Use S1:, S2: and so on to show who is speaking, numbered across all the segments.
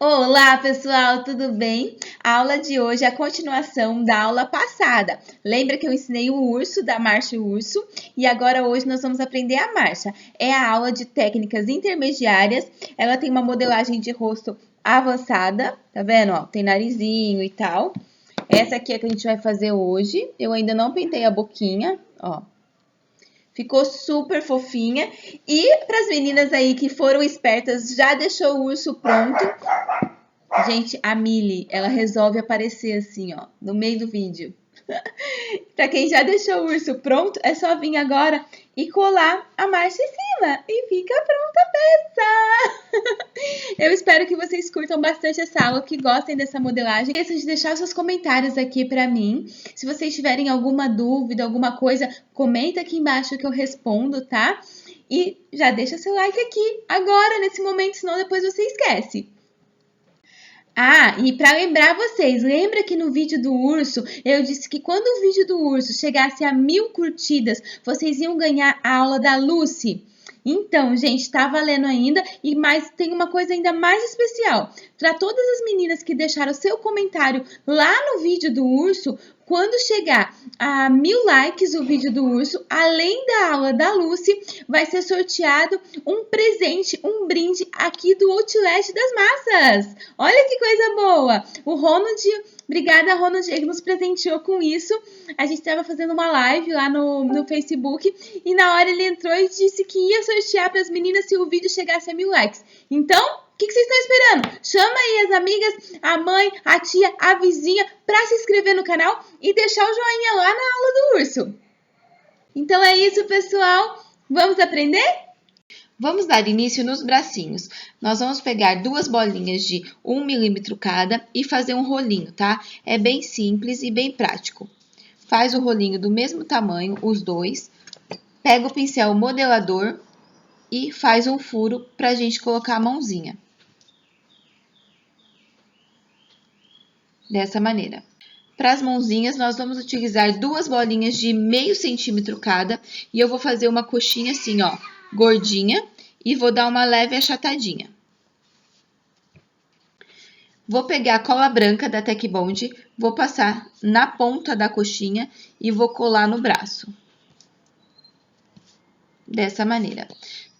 S1: Olá, pessoal, tudo bem? A aula de hoje é a continuação da aula passada. Lembra que eu ensinei o urso, da marcha urso, e agora hoje nós vamos aprender a marcha. É a aula de técnicas intermediárias. Ela tem uma modelagem de rosto avançada, tá vendo? Ó, tem narizinho e tal. Essa aqui é a que a gente vai fazer hoje. Eu ainda não pintei a boquinha, ó. Ficou super fofinha. E para as meninas aí que foram espertas, já deixou o urso pronto. Gente, a Millie, ela resolve aparecer assim, ó, no meio do vídeo. Para quem já deixou o urso pronto, é só vir agora e colar a marcha em cima. E fica pronta a peça! Eu espero que vocês curtam bastante essa aula, que gostem dessa modelagem. Não esqueçam de deixar seus comentários aqui para mim. Se vocês tiverem alguma dúvida, alguma coisa, comenta aqui embaixo que eu respondo, tá? E já deixa seu like aqui, agora, nesse momento, senão depois você esquece. Ah, e para lembrar vocês, lembra que no vídeo do urso eu disse que quando o vídeo do urso chegasse a 1000 curtidas, vocês iam ganhar a aula da Lucy? Então, gente, tá valendo ainda, e mais tem uma coisa ainda mais especial. Para todas as meninas que deixaram seu comentário lá no vídeo do urso, quando chegar a 1000 likes o vídeo do urso, além da aula da Lucy, vai ser sorteado um presente, um brinde aqui do Outlet das Massas. Olha que coisa boa! O Ronald, obrigada Ronald, ele nos presenteou com isso. A gente estava fazendo uma live lá no Facebook e na hora ele entrou e disse que ia sortear para as meninas se o vídeo chegasse a 1000 likes. Então, o que vocês estão esperando? Chama aí as amigas, a mãe, a tia, a vizinha para se inscrever no canal e deixar o joinha lá na aula do urso. Então é isso, pessoal. Vamos aprender? Vamos dar início nos bracinhos. Nós vamos pegar duas bolinhas de 1 milímetro cada e fazer um rolinho, tá? É bem simples e bem prático. Faz o rolinho do mesmo tamanho, os dois. Pega o pincel modelador e faz um furo para a gente colocar a mãozinha. Dessa maneira. Para as mãozinhas, nós vamos utilizar duas bolinhas de meio centímetro cada. E eu vou fazer uma coxinha assim, ó, gordinha. E vou dar uma leve achatadinha. Vou pegar a cola branca da Tec Bond, vou passar na ponta da coxinha e vou colar no braço. Dessa maneira.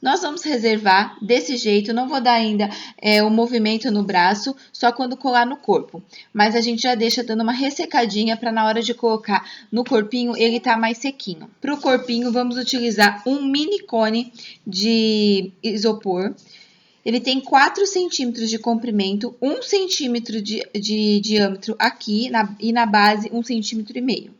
S1: Nós vamos reservar desse jeito, não vou dar ainda o movimento no braço, só quando colar no corpo. Mas a gente já deixa dando uma ressecadinha para na hora de colocar no corpinho ele tá mais sequinho. Para o corpinho vamos utilizar um mini cone de isopor. Ele tem 4 centímetros de comprimento, 1 centímetro de diâmetro aqui e na base 1,5 centímetros.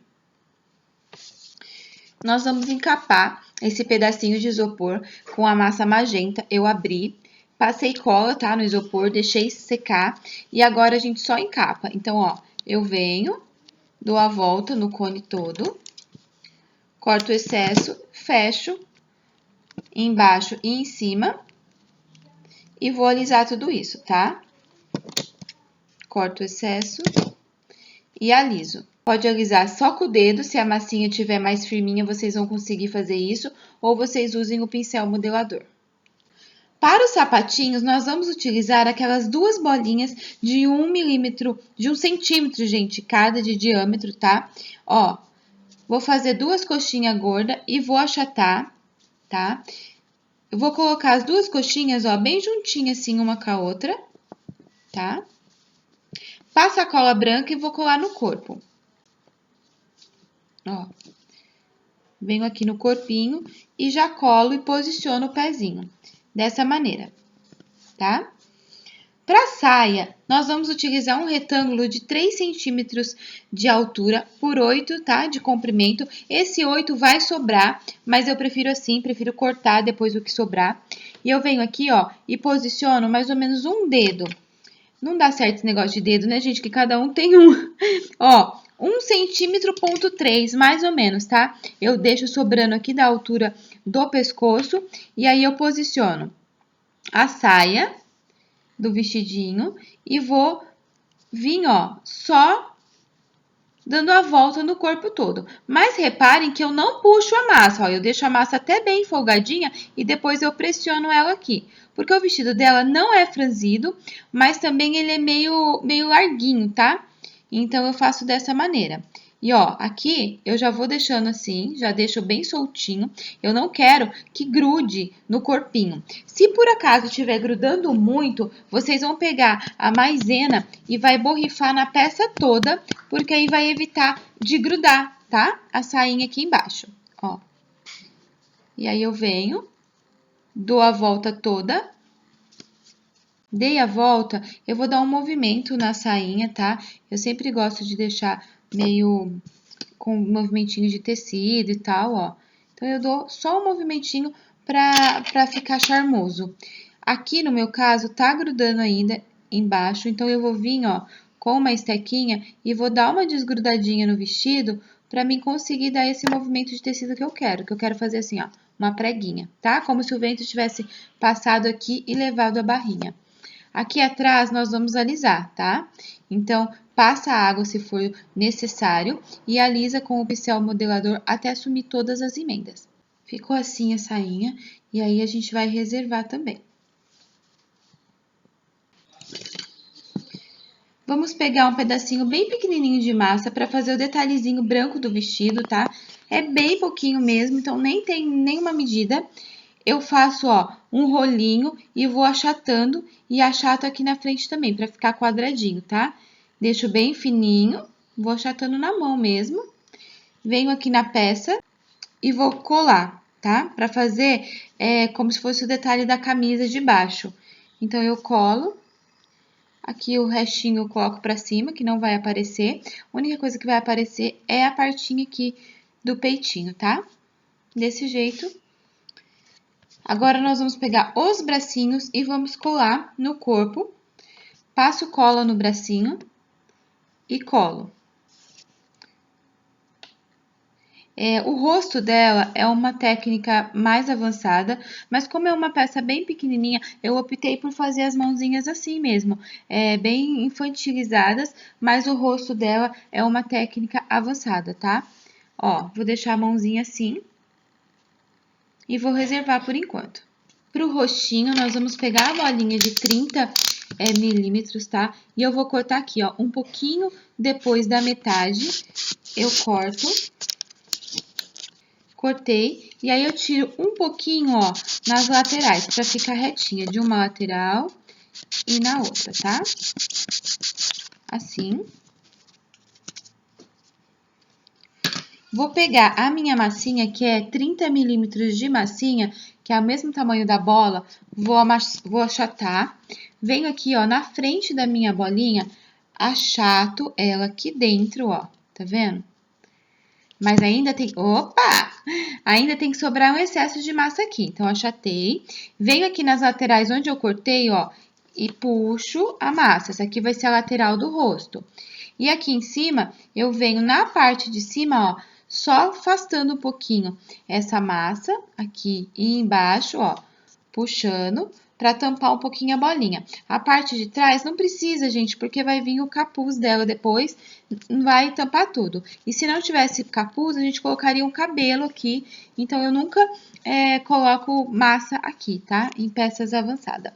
S1: Nós vamos encapar esse pedacinho de isopor com a massa magenta. Eu abri, passei cola, tá, no isopor, deixei secar e agora a gente só encapa. Então, ó, eu venho, dou a volta no cone todo, corto o excesso, fecho embaixo e em cima e vou alisar tudo isso, tá? Corto o excesso e aliso. Pode alisar só com o dedo, se a massinha estiver mais firminha, vocês vão conseguir fazer isso, ou vocês usem o pincel modelador. Para os sapatinhos, nós vamos utilizar aquelas duas bolinhas de 1 milímetro, de 1 centímetro, gente, cada de diâmetro, tá? Ó, vou fazer duas coxinhas gordas e vou achatar, tá? Eu vou colocar as duas coxinhas, ó, bem juntinhas assim, uma com a outra, tá? Passo a cola branca e vou colar no corpo. Ó, venho aqui no corpinho e já colo e posiciono o pezinho, dessa maneira, tá? Para saia, nós vamos utilizar um retângulo de 3 centímetros de altura por 8, tá? De comprimento. Esse 8 vai sobrar, mas eu prefiro assim, prefiro cortar depois o que sobrar. E eu venho aqui, ó, e posiciono mais ou menos um dedo. Não dá certo esse negócio de dedo, né, gente? Que cada um tem um. Ó, 1,3 centímetro, mais ou menos, tá? Eu deixo sobrando aqui da altura do pescoço e aí eu posiciono a saia do vestidinho e vou vir, ó, só dando a volta no corpo todo. Mas reparem que eu não puxo a massa, ó, eu deixo a massa até bem folgadinha e depois eu pressiono ela aqui. Porque o vestido dela não é franzido, mas também ele é meio larguinho, tá? Então, eu faço dessa maneira. E, ó, aqui eu já vou deixando assim, já deixo bem soltinho. Eu não quero que grude no corpinho. Se por acaso estiver grudando muito, vocês vão pegar a maisena e vai borrifar na peça toda, porque aí vai evitar de grudar, tá? A sainha aqui embaixo, ó. E aí eu venho, dou a volta toda. Dei a volta, eu vou dar um movimento na sainha, tá? Eu sempre gosto de deixar meio com movimentinho de tecido e tal, ó. Então, eu dou só um movimentinho pra ficar charmoso. Aqui, no meu caso, tá grudando ainda embaixo, então eu vou vir, ó, com uma estequinha e vou dar uma desgrudadinha no vestido pra mim conseguir dar esse movimento de tecido que eu quero fazer assim, ó, uma preguinha, tá? Como se o vento tivesse passado aqui e levado a barrinha. Aqui atrás nós vamos alisar, tá? Então, passa a água se for necessário e alisa com o pincel modelador até assumir todas as emendas. Ficou assim a sainha e aí a gente vai reservar também. Vamos pegar um pedacinho bem pequenininho de massa para fazer o detalhezinho branco do vestido, tá? É bem pouquinho mesmo, então nem tem nenhuma medida. Eu faço, ó, um rolinho e vou achatando e achato aqui na frente também, para ficar quadradinho, tá? Deixo bem fininho, vou achatando na mão mesmo. Venho aqui na peça e vou colar, tá? Para fazer como se fosse o detalhe da camisa de baixo. Então, eu colo. Aqui o restinho eu coloco pra cima, que não vai aparecer. A única coisa que vai aparecer é a partinha aqui do peitinho, tá? Desse jeito. Agora, nós vamos pegar os bracinhos e vamos colar no corpo. Passo cola no bracinho e colo. O rosto dela é uma técnica mais avançada, mas como é uma peça bem pequenininha, eu optei por fazer as mãozinhas assim mesmo, bem infantilizadas, mas o rosto dela é uma técnica avançada, tá? Ó, vou deixar a mãozinha assim e vou reservar por enquanto. Para o rostinho, nós vamos pegar a bolinha de 30 milímetros, tá? E eu vou cortar aqui, ó, um pouquinho depois da metade, eu corto. Cortei, e aí eu tiro um pouquinho, ó, nas laterais, pra ficar retinha de uma lateral e na outra, tá? Assim. Vou pegar a minha massinha, que é 30 milímetros de massinha, que é o mesmo tamanho da bola, vou achatar. Venho aqui, ó, na frente da minha bolinha, achato ela aqui dentro, ó, tá vendo? Mas ainda tem... Opa! Ainda tem que sobrar um excesso de massa aqui. Então, achatei. Venho aqui nas laterais onde eu cortei, ó, e puxo a massa. Essa aqui vai ser a lateral do rosto. E aqui em cima, eu venho na parte de cima, ó, só afastando um pouquinho essa massa aqui e embaixo, ó, puxando para tampar um pouquinho a bolinha. A parte de trás não precisa, gente, porque vai vir o capuz dela depois, vai tampar tudo. E se não tivesse capuz, a gente colocaria um cabelo aqui, então eu nunca coloco massa aqui, tá? Em peças avançadas.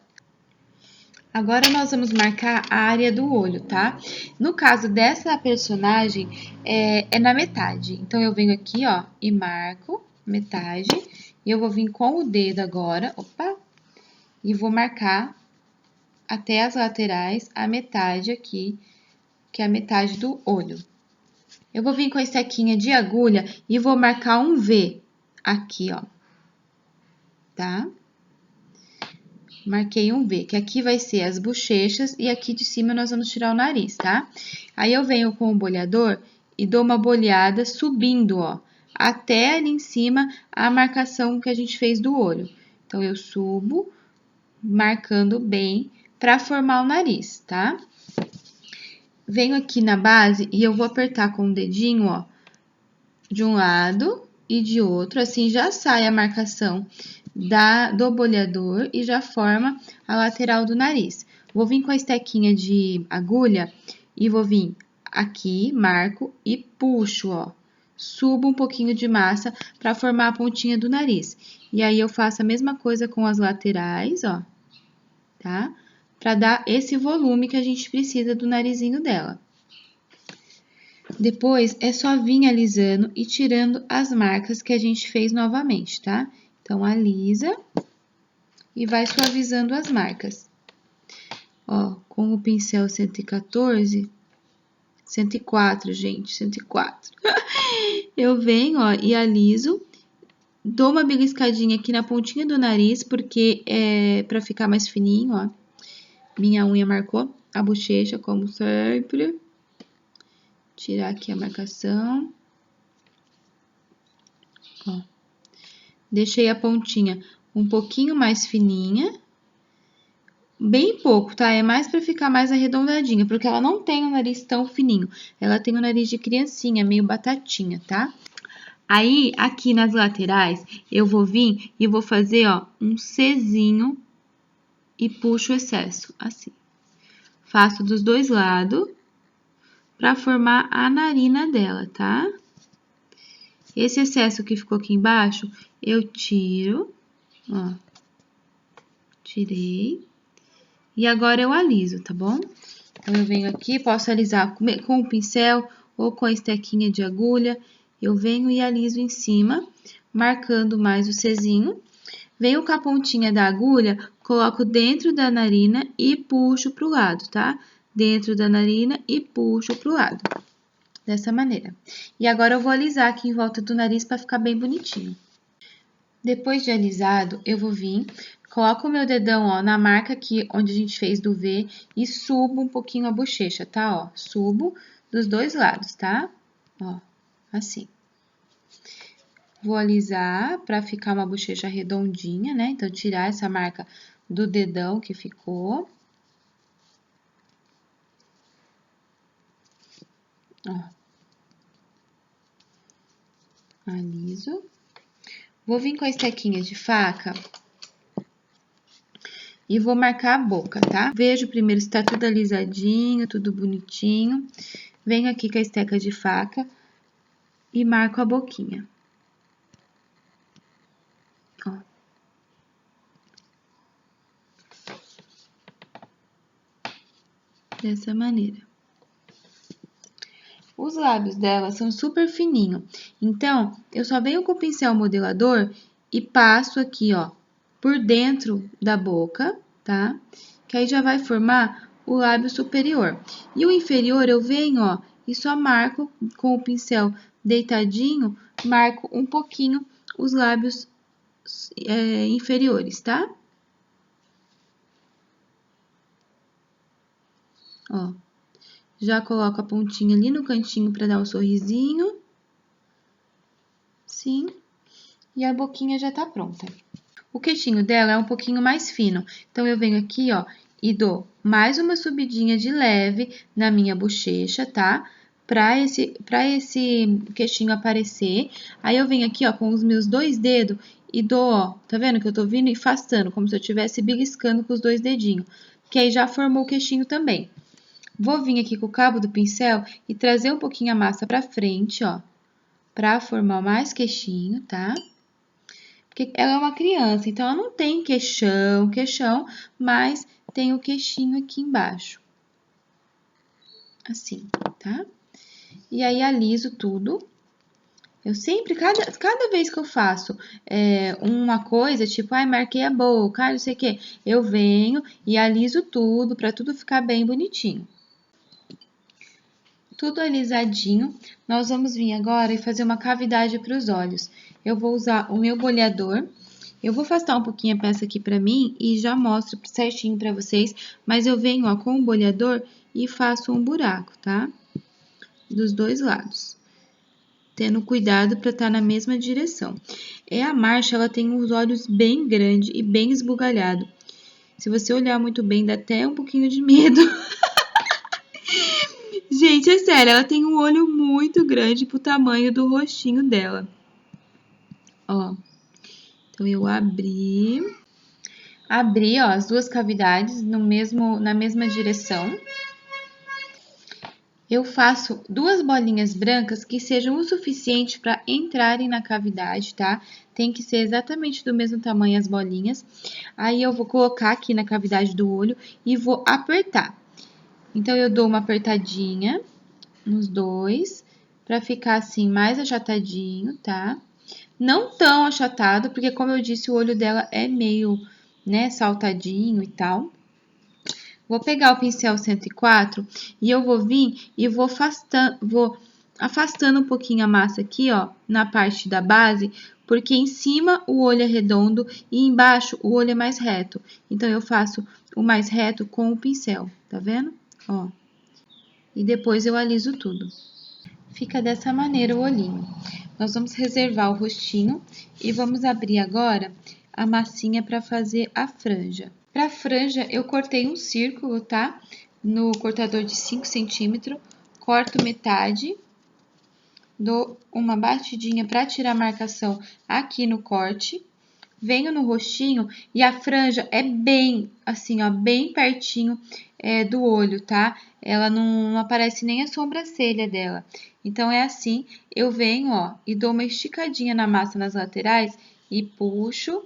S1: Agora, nós vamos marcar a área do olho, tá? No caso dessa personagem, é na metade. Então, eu venho aqui, ó, e marco metade. E eu vou vir com o dedo agora, opa, e vou marcar até as laterais a metade aqui, que é a metade do olho. Eu vou vir com a estequinha de agulha e vou marcar um V aqui, ó, tá? Marquei um V, que aqui vai ser as bochechas e aqui de cima nós vamos tirar o nariz, tá? Aí eu venho com o bolhador e dou uma bolhada subindo, ó, até ali em cima a marcação que a gente fez do olho. Então, eu subo, marcando bem para formar o nariz, tá? Venho aqui na base e eu vou apertar com o dedinho, ó, de um lado e de outro, assim já sai a marcação do bolhador e já forma a lateral do nariz. Vou vir com a estequinha de agulha e vou vir aqui, marco e puxo, ó. Subo um pouquinho de massa para formar a pontinha do nariz. E aí, eu faço a mesma coisa com as laterais, ó, tá? Para dar esse volume que a gente precisa do narizinho dela. Depois, é só vir alisando e tirando as marcas que a gente fez novamente, tá? Então, alisa e vai suavizando as marcas. Ó, com o pincel 114, 104, gente, 104. Eu venho, ó, e aliso, dou uma beliscadinha aqui na pontinha do nariz, porque é pra ficar mais fininho, ó. Minha unha marcou a bochecha, como sempre. Tirar aqui a marcação. Ó. Deixei a pontinha um pouquinho mais fininha. Bem pouco, tá? É mais pra ficar mais arredondadinha, porque ela não tem o nariz tão fininho. Ela tem o nariz de criancinha, meio batatinha, tá? Aí, aqui nas laterais, eu vou vir e vou fazer, ó, um Czinho e puxo o excesso, assim. Faço dos dois lados pra formar a narina dela, tá? Esse excesso que ficou aqui embaixo, eu tiro, ó. Tirei. E agora eu aliso, tá bom? Então, eu venho aqui, posso alisar com o pincel ou com a estequinha de agulha. Eu venho e aliso em cima, marcando mais o Czinho. Venho com a pontinha da agulha, coloco dentro da narina e puxo pro lado, tá? Dentro da narina e puxo pro lado. Dessa maneira. E agora eu vou alisar aqui em volta do nariz para ficar bem bonitinho. Depois de alisado, eu vou vir, coloco o meu dedão, ó, na marca aqui onde a gente fez do V e subo um pouquinho a bochecha, tá? Ó, subo dos dois lados, tá? Ó, assim. Vou alisar para ficar uma bochecha redondinha, né? Então, tirar essa marca do dedão que ficou. Ó. Aliso. Vou vir com a estequinha de faca e vou marcar a boca, tá? Vejo primeiro se tá tudo alisadinho, tudo bonitinho. Venho aqui com a esteca de faca e marco a boquinha. Ó. Dessa maneira. Os lábios dela são super fininhos, então, eu só venho com o pincel modelador e passo aqui, ó, por dentro da boca, tá? Que aí já vai formar o lábio superior. E o inferior eu venho, ó, e só marco com o pincel deitadinho, marco um pouquinho os lábios inferiores, tá? Ó. Já coloco a pontinha ali no cantinho para dar um sorrisinho. Sim. E a boquinha já tá pronta. O queixinho dela é um pouquinho mais fino. Então, eu venho aqui, ó, e dou mais uma subidinha de leve na minha bochecha, tá? Pra esse queixinho aparecer. Aí, eu venho aqui, ó, com os meus dois dedos e dou, ó, tá vendo que eu tô vindo e afastando, como se eu estivesse beliscando com os dois dedinhos. Que aí já formou o queixinho também. Vou vir aqui com o cabo do pincel e trazer um pouquinho a massa pra frente, ó, pra formar mais queixinho, tá? Porque ela é uma criança, então ela não tem queixão, mas tem o queixinho aqui embaixo. Assim, tá? E aí, aliso tudo. Eu sempre, cada vez que eu faço uma coisa, tipo, ai, marquei a boca, não sei o quê, eu venho e aliso tudo, pra tudo ficar bem bonitinho. Tudo alisadinho, nós vamos vir agora e fazer uma cavidade para os olhos. Eu vou usar o meu boleador. Eu vou afastar um pouquinho a peça aqui para mim e já mostro certinho para vocês, mas eu venho, ó, com o boleador e faço um buraco, tá? Dos dois lados. Tendo cuidado para estar na mesma direção. A Marcia, ela tem os olhos bem grandes e bem esbugalhado. Se você olhar muito bem, dá até um pouquinho de medo. Gente, é sério, ela tem um olho muito grande pro tamanho do rostinho dela. Ó. Então, eu abri, ó, as duas cavidades na mesma direção. Eu faço 2 bolinhas brancas que sejam o suficiente para entrarem na cavidade, tá? Tem que ser exatamente do mesmo tamanho as bolinhas. Aí eu vou colocar aqui na cavidade do olho e vou apertar. Então, eu dou uma apertadinha nos dois, para ficar assim mais achatadinho, tá? Não tão achatado, porque como eu disse, o olho dela é meio, né, saltadinho e tal. Vou pegar o pincel 104 e eu vou vir e vou afastando um pouquinho a massa aqui, ó, na parte da base, porque em cima o olho é redondo e embaixo o olho é mais reto. Então, eu faço o mais reto com o pincel, tá vendo? Ó. E depois eu aliso tudo. Fica dessa maneira o olhinho. Nós vamos reservar o rostinho e vamos abrir agora a massinha para fazer a franja. Para a franja, eu cortei um círculo, tá? No cortador de 5 centímetros, corto metade, dou uma batidinha para tirar a marcação aqui no corte, venho no rostinho e a franja é bem, assim, ó, bem pertinho do olho, tá? Ela não aparece nem a sobrancelha dela. Então, é assim, eu venho, ó, e dou uma esticadinha na massa nas laterais e puxo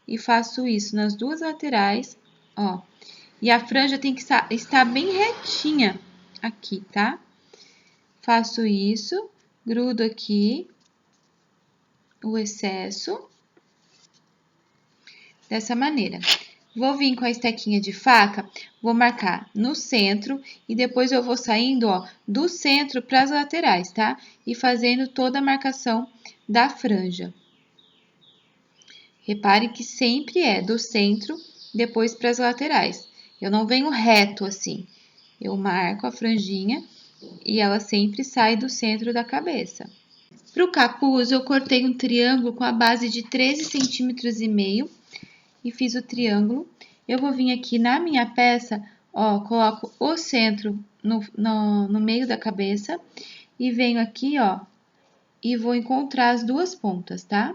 S1: e faço isso nas duas laterais, ó. E a franja tem que estar bem retinha aqui, tá? Faço isso, grudo aqui o excesso, dessa maneira. Vou vir com a estequinha de faca, vou marcar no centro e depois eu vou saindo, ó, do centro para as laterais, tá? E fazendo toda a marcação da franja. Repare que sempre é do centro, depois para as laterais. Eu não venho reto assim. Eu marco a franjinha e ela sempre sai do centro da cabeça. Para o capuz, eu cortei um triângulo com a base de 13,5 centímetros e fiz o triângulo. Eu vou vir aqui na minha peça, ó, coloco o centro no meio da cabeça e venho aqui, ó, e vou encontrar as duas pontas, tá?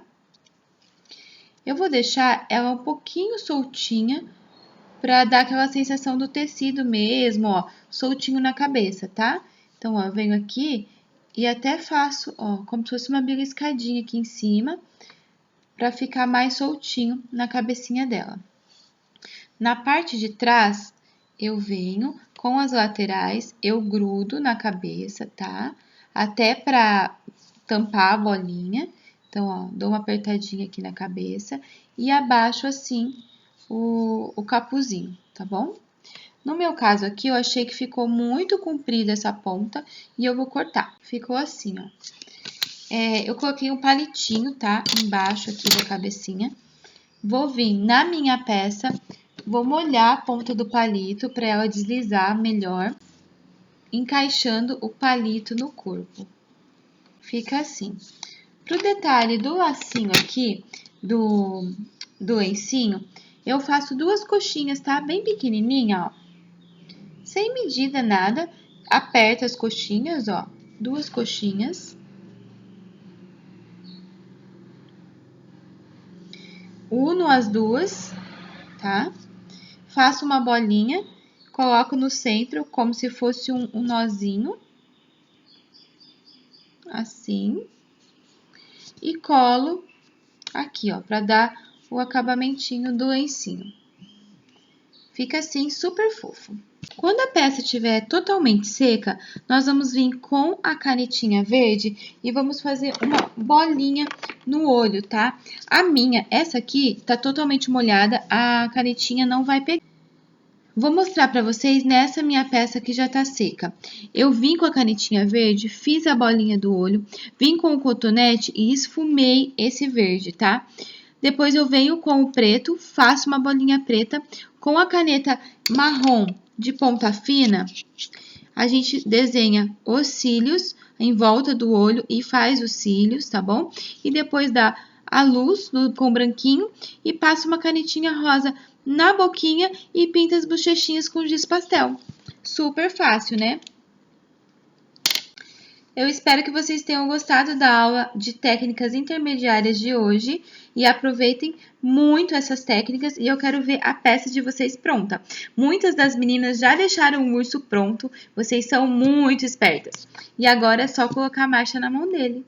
S1: Eu vou deixar ela um pouquinho soltinha para dar aquela sensação do tecido mesmo, ó, soltinho na cabeça, tá? Então, ó, eu venho aqui e até faço, ó, como se fosse uma beliscadinha aqui em cima, para ficar mais soltinho na cabecinha dela. Na parte de trás, eu venho com as laterais, eu grudo na cabeça, tá? Até para tampar a bolinha. Então, ó, dou uma apertadinha aqui na cabeça e abaixo assim o capuzinho, tá bom? No meu caso aqui, eu achei que ficou muito comprida essa ponta e eu vou cortar. Ficou assim, ó. Eu coloquei um palitinho, tá? Embaixo aqui da cabecinha. Vou vir na minha peça, vou molhar a ponta do palito para ela deslizar melhor, encaixando o palito no corpo. Fica assim. Pro detalhe do lacinho aqui, do lencinho, eu faço 2 coxinhas, tá? Bem pequenininha, ó. Sem medida nada, aperta as coxinhas, ó. 2 coxinhas. Uno as duas, tá? Faço uma bolinha, coloco no centro como se fosse um nozinho. Assim. E colo aqui, ó, para dar o acabamentinho do lencinho. Fica assim, super fofo. Quando a peça estiver totalmente seca, nós vamos vir com a canetinha verde e vamos fazer uma bolinha no olho, tá? A minha, essa aqui, tá totalmente molhada, a canetinha não vai pegar. Vou mostrar para vocês nessa minha peça que já tá seca. Eu vim com a canetinha verde, fiz a bolinha do olho, vim com o cotonete e esfumei esse verde, tá? Depois eu venho com o preto, faço uma bolinha preta. Com a caneta marrom de ponta fina, a gente desenha os cílios em volta do olho e faz os cílios, tá bom? E depois dá a luz com branquinho e passa uma canetinha rosa na boquinha e pinta as bochechinhas com giz pastel. Super fácil, né? Eu espero que vocês tenham gostado da aula de técnicas intermediárias de hoje e aproveitem muito essas técnicas e eu quero ver a peça de vocês pronta. Muitas das meninas já deixaram o urso pronto, vocês são muito espertas. E agora é só colocar a marcha na mão dele.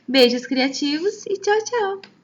S1: Beijos criativos e tchau, tchau!